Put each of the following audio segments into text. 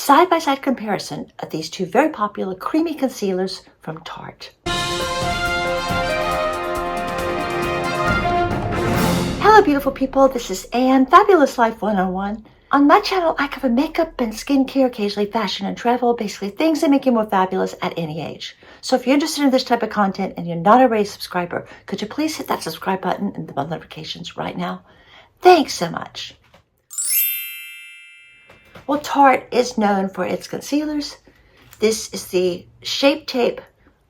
side-by-side comparison of these two very popular creamy concealers from Tarte. Hello beautiful people, this is Anne, Fabulous Life 101. On my channel, I cover makeup and skincare, occasionally fashion and travel, basically things that make you more fabulous at any age. So if you're interested in this type of content and you're not already a subscriber, could you please hit that subscribe button and the bell notifications right now? Thanks so much. Well, Tarte is known for its concealers. This is the Shape Tape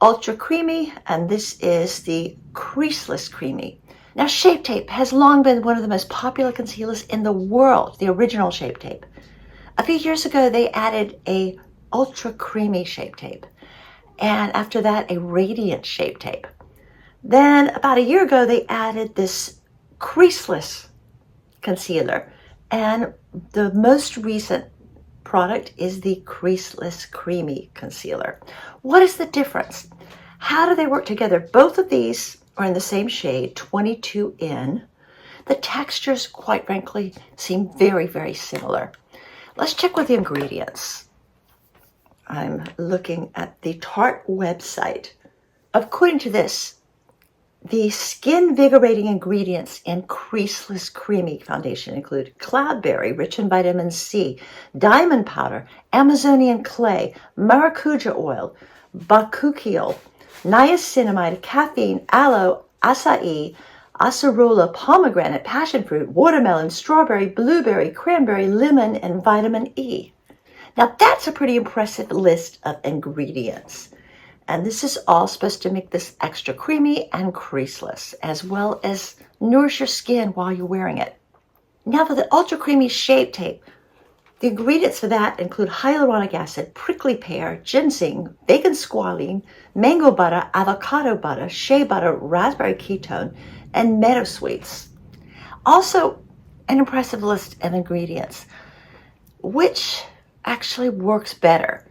Ultra Creamy, and this is the Creaseless Creamy. Now, Shape Tape has long been one of the most popular concealers in the world, the original Shape Tape. A few years ago, they added a Ultra Creamy Shape Tape, and after that, a Radiant Shape Tape. Then, about a year ago, they added this Creaseless concealer, and the most recent product is the Creaseless Creamy Concealer. What is the difference? How do they work together? Both of these are in the same shade, 22N. The textures, quite frankly, seem very, very similar. Let's check with the ingredients. I'm looking at the Tarte website. According to this, the skin-vigorating ingredients in Creaseless Creamy Foundation include cloudberry, rich in vitamin C, diamond powder, Amazonian clay, maracuja oil, bakuchiol, niacinamide, caffeine, aloe, acai, acerola, pomegranate, passion fruit, watermelon, strawberry, blueberry, cranberry, lemon, and vitamin E. Now that's a pretty impressive list of ingredients. And this is all supposed to make this extra creamy and creaseless, as well as nourish your skin while you're wearing it. Now for the Ultra Creamy Shape Tape, the ingredients for that include hyaluronic acid, prickly pear, ginseng, bacon squalene, mango butter, avocado butter, shea butter, raspberry ketone, and meadow sweets. Also, an impressive list of ingredients. Which actually works better?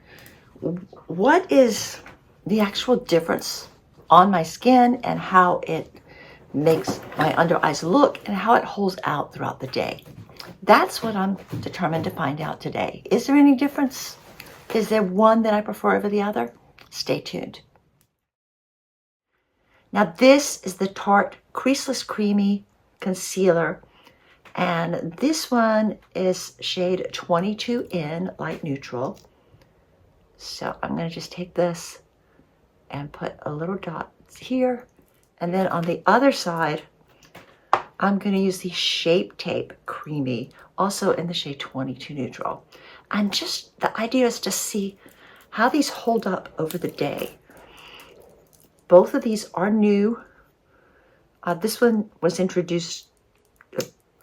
What is the actual difference on my skin and how it makes my under eyes look and how it holds out throughout the day? That's what I'm determined to find out today. Is there any difference? Is there one that I prefer over the other? Stay tuned. Now this is the Tarte Creaseless Creamy Concealer, and this one is shade 22N Light Neutral. So I'm going to just take this and put a little dot here, and then on the other side I'm going to use the Shape Tape Creamy, also in the shade 22 Neutral. And just the idea is to see how these hold up over the day. Both of these are new. This one was introduced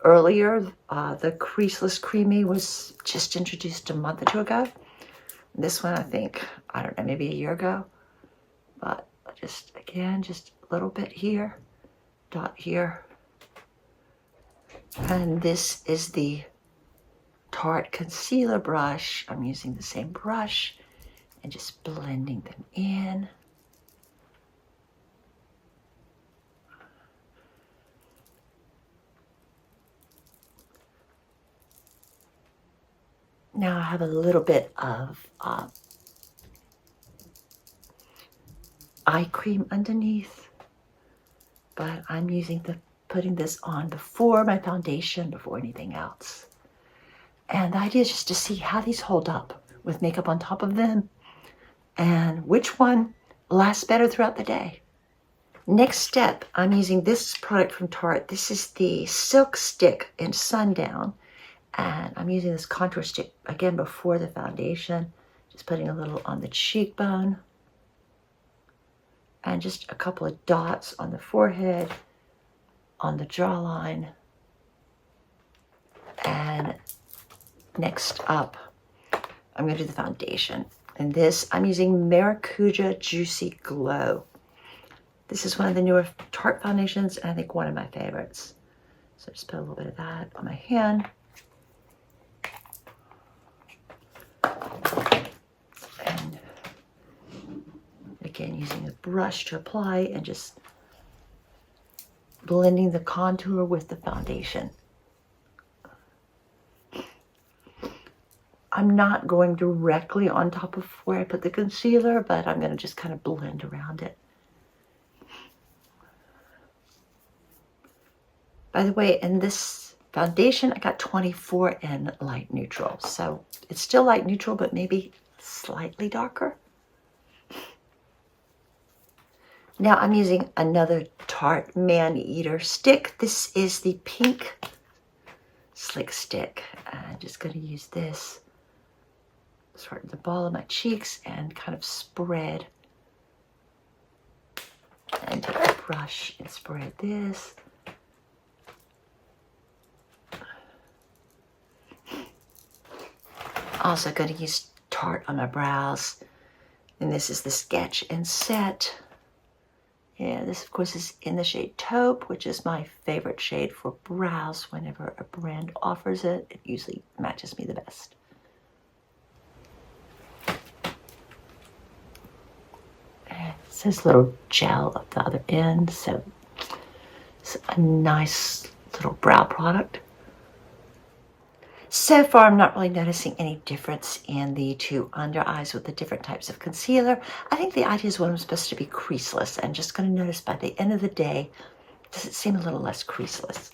earlier. The Creaseless Creamy was just introduced a month or two ago. This one, I think, I don't know, maybe a year ago. But just, again, just a little bit here, dot here. And this is the Tarte concealer brush. I'm using the same brush and just blending them in. Now I have a little bit of eye cream underneath, but I'm putting this on before my foundation, before anything else. And the idea is just to see how these hold up with makeup on top of them and which one lasts better throughout the day. Next step, I'm using this product from Tarte. This is the Silk Stick in Sundown. And I'm using this contour stick again before the foundation. Just putting a little on the cheekbone. And just a couple of dots on the forehead, on the jawline. And next up, I'm going to do the foundation. And this, I'm using Maracuja Juicy Glow. This is one of the newer Tarte foundations, and I think one of my favorites. So just put a little bit of that on my hand. And again, using a brush to apply and just blending the contour with the foundation. I'm I'm not going directly on top of where I put the concealer, but I'm going to just kind of blend around it. By the way, in this foundation, I got 24 in light neutral. So it's still light neutral, but maybe slightly darker. Now I'm using another Tarte Maneater stick. This is the pink slick stick. I'm just going to use this sort of the ball of my cheeks and kind of spread. And take a brush and spread this. Also going to use Tarte on my brows. And this is the Sketch and Set. Yeah, this of course is in the shade Taupe, which is my favorite shade for brows. Whenever a brand offers it, it usually matches me the best. And it says little gel at the other end, so it's a nice little brow product. So far, I'm not really noticing any difference in the two under eyes with the different types of concealer. I think the idea is when I'm supposed to be creaseless, and just going to notice by the end of the day, does it seem a little less creaseless?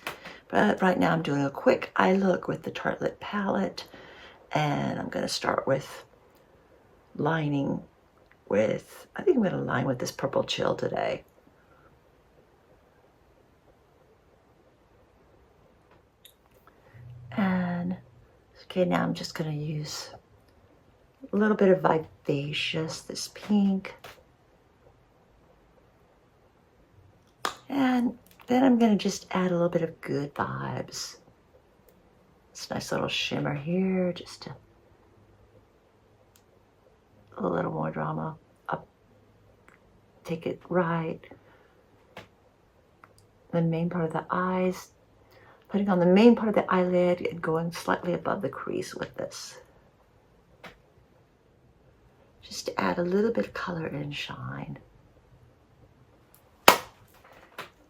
But right now I'm doing a quick eye look with the Tarte Lip palette, and I'm going to start with lining with, I think I'm going to line with this Purple Chill today. And okay, now I'm just going to use a little bit of Vivacious, this pink. And then I'm going to just add a little bit of Good Vibes. This nice little shimmer here, just to a little more drama. Up, take it right. The main part of the eyes. Putting on the main part of the eyelid and going slightly above the crease with this. Just to add a little bit of color and shine.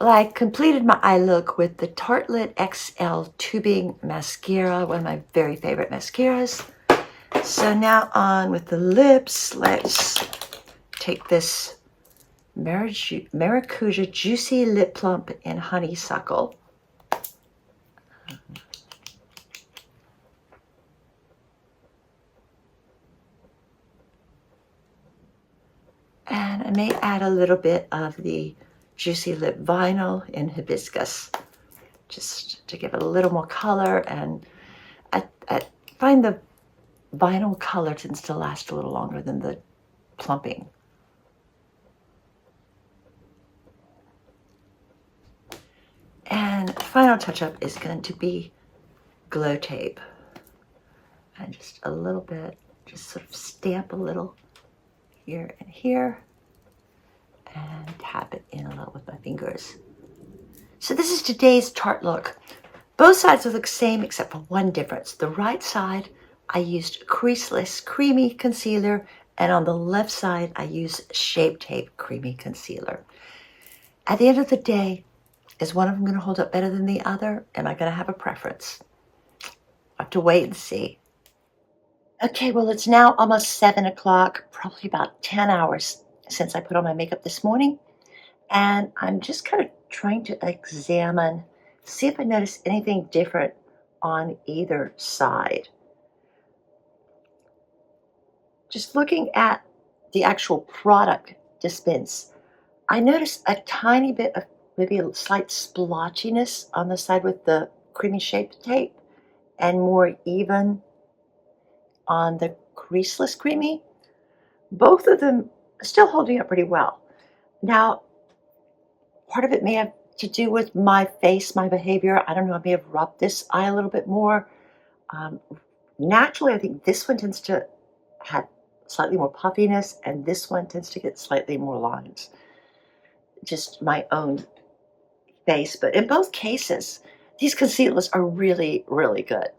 Well, I completed my eye look with the Tartelette XL Tubing Mascara, one of my very favorite mascaras. So now on with the lips, let's take this Maracuja Juicy Lip Plump in Honeysuckle. And I may add a little bit of the Juicy Lip Vinyl in Hibiscus, just to give it a little more color. And I find the vinyl color tends to last a little longer than the plumping. And final touch-up is going to be glow tape. And just a little bit, just sort of stamp a little here and here, and tap it in a little with my fingers. So this is today's Tarte look. Both sides look the same except for one difference. The right side, I used Creaseless Creamy Concealer, and on the left side, I used Shape Tape Creamy Concealer. At the end of the day, is one of them going to hold up better than the other? Am I going to have a preference? I have to wait and see. Okay, well, it's now almost 7 o'clock, probably about 10 hours since I put on my makeup this morning. And I'm just kind of trying to examine, see if I notice anything different on either side. Just looking at the actual product dispense, I noticed a tiny bit of maybe a slight splotchiness on the side with the creamy Shape Tape, and more even on the Creaseless Creamy. Both of them still holding up pretty well. Now, part of it may have to do with my face, my behavior. I don't know, I may have rubbed this eye a little bit more. Naturally, I think this one tends to have slightly more puffiness, and this one tends to get slightly more lines. Just my own face, but in both cases, these concealers are really, really good.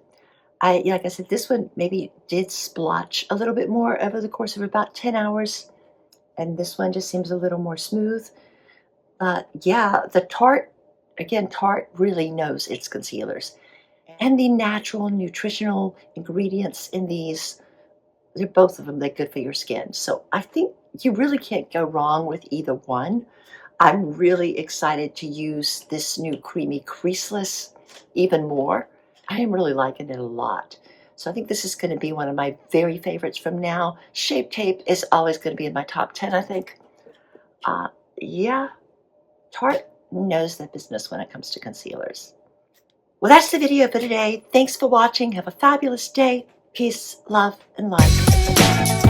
Like I said, this one maybe did splotch a little bit more over the course of about 10 hours, and this one just seems a little more smooth. Yeah, the Tarte, again, Tarte really knows its concealers. And the natural nutritional ingredients in these, they're both of them, they're good for your skin. So I think you really can't go wrong with either one. I'm really excited to use this new creamy Creaseless even more. I am really liking it a lot. So I think this is going to be one of my very favorites from now. Shape Tape is always going to be in my top 10, I think. Yeah, Tarte knows their business when it comes to concealers. Well, that's the video for today. Thanks for watching. Have a fabulous day. Peace, love, and light.